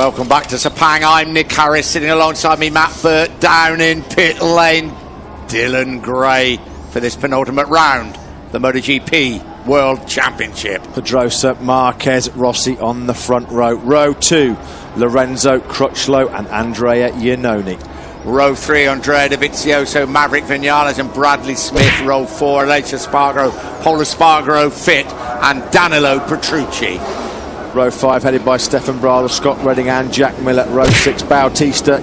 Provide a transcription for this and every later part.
Welcome back to Sepang. I'm Nick Harris, sitting alongside me, Matt Burt, down in pit lane, Dylan Gray, for this penultimate round, the MotoGP World Championship. Pedrosa, Marquez, Rossi on the front row. Row 2, Lorenzo, Crutchlow and Andrea Iannone. Row 3, Andrea Dovizioso, Maverick Vinales and Bradley Smith. Row 4, Aleix Espargaro, Paul Espargaro fit, and Danilo Petrucci. Row 5 headed by Stefan Bradl, Scott Redding and Jack Miller. Row 6, Bautista,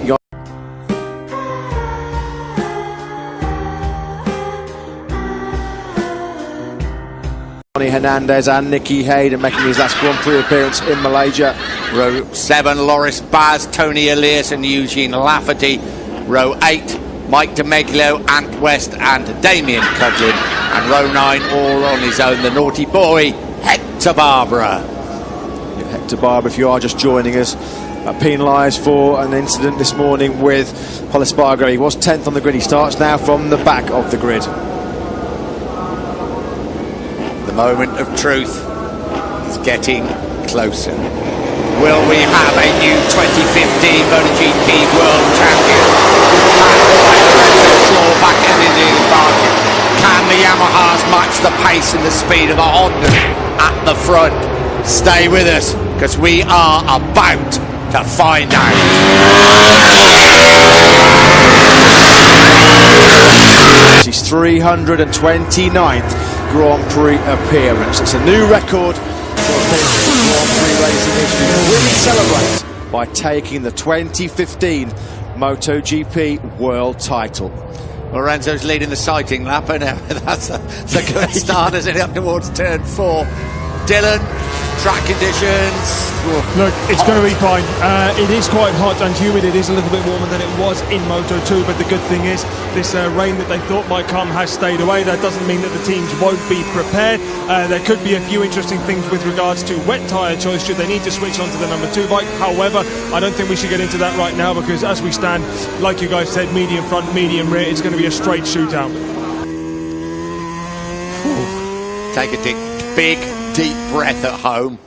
Johnny Hernandez and Nicky Hayden making his last Grand Prix appearance in Malaysia. Row 7, Loris Baz, Tony Elias and Eugene Lafferty. Row 8, Mike DeMeglio, Ant West and Damien Cudlin. And row 9, all on his own, the naughty boy, Hector Barbara. Hector Barbara, if you are just joining us, penalised for an incident this morning with Paul Espargaro. He was 10th on the grid. He starts now from the back of the grid. The moment of truth is getting closer. Will we have a new 2015 MotoGP World Champion? Back in the market. Can the Yamahas match the pace and the speed of the Honda at the front? Stay with us, because we are about to find out. His 329th Grand Prix appearance. It's a new record for Grand Prix racing history. We celebrate by taking the 2015 MotoGP World title. Lorenzo's leading the sighting lap, and that's a good start, isn't it, up towards turn 4. Dylan, track conditions. Look, it's going to be fine. It is quite hot and humid. It is a little bit warmer than it was in Moto 2, but the good thing is this rain that they thought might come has stayed away. That doesn't mean that the teams won't be prepared. There could be a few interesting things with regards to wet tyre choice should they need to switch onto the number 2 bike. However, I don't think we should get into that right now, because as we stand, like you guys said, medium front, medium rear, it's going to be a straight shootout. Take a big deep breath at home.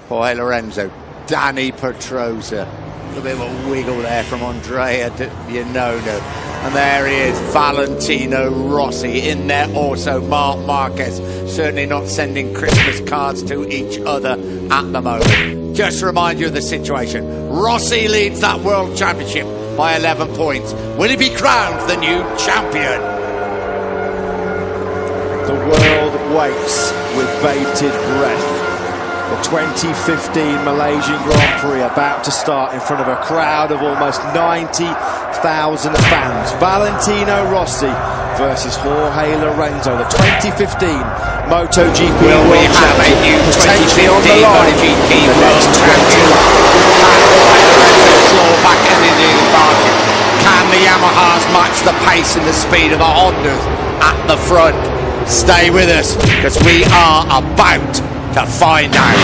Boy, Lorenzo, Danny Pedrosa, a little bit of a wiggle there from Andrea Iannone, and there he is, Valentino Rossi in there also. Marc Marquez certainly not sending Christmas cards to each other at the moment. Just to remind you of the situation, Rossi leads that World Championship by 11 points. Will he be crowned the new champion? The world waits with bated breath. The 2015 Malaysian Grand Prix about to start in front of a crowd of almost 90,000 fans. Valentino Rossi versus Jorge Lorenzo, the 2015 MotoGP World Champion, potentially on the line MotoGP the World next Champion. Back in the market. Can the Yamahas match the pace and the speed of the Hondas at the front? Stay with us, because we are about to find out.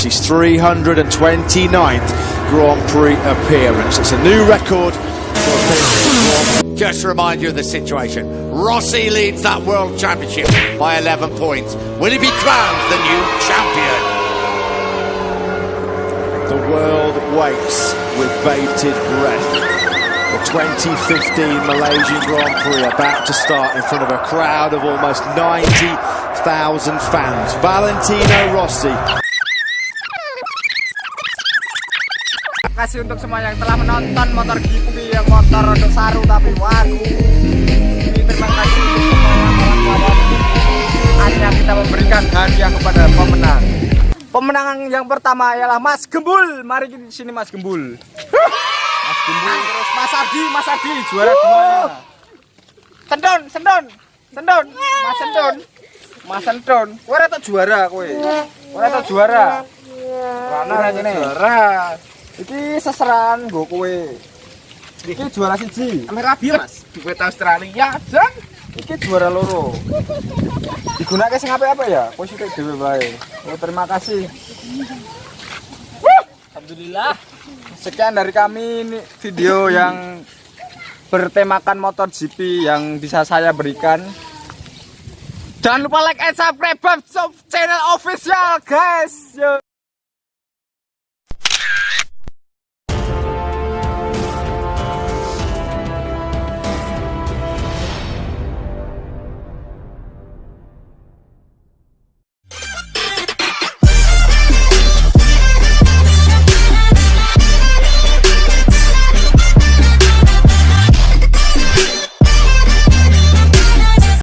His 329th Grand Prix appearance. It's a new record for Just to remind you of the situation, Rossi leads that World Championship by 11 points. Will he be crowned the new champion? The world waits with bated breath. The 2015 Malaysian Grand Prix about to start in front of a crowd of almost 90,000 fans. Valentino Rossi. Kasih untuk semua yang telah menonton motor GP, yang motor untuk saru tapi wagu. Terima kasih untuk semua yang melakukan. Hanya kita memberikan hadiah kepada pemenang. Pemenang yang pertama ialah Mas Gembul. Mari di sini Mas Gembul. Mas Gembul, terus Mas Ardi juara 2. Sendon, Mas Sendon. Kowe ora tak juara kowe. Ora tak juara. Ora ngene. Juara. Iki seseran nggo kowe. Iki juara 1. Ame rabi Mas. Duit Australia, Jan. Iki juara loro. Digunakake sing apik-apik ya. Kowe sithik dhewe wae. Oh, terima kasih. Alhamdulillah. Sekian dari kami, ini video yang bertemakan MotoGP yang bisa saya berikan. Jangan lupa like and subscribe channel official guys. Yo.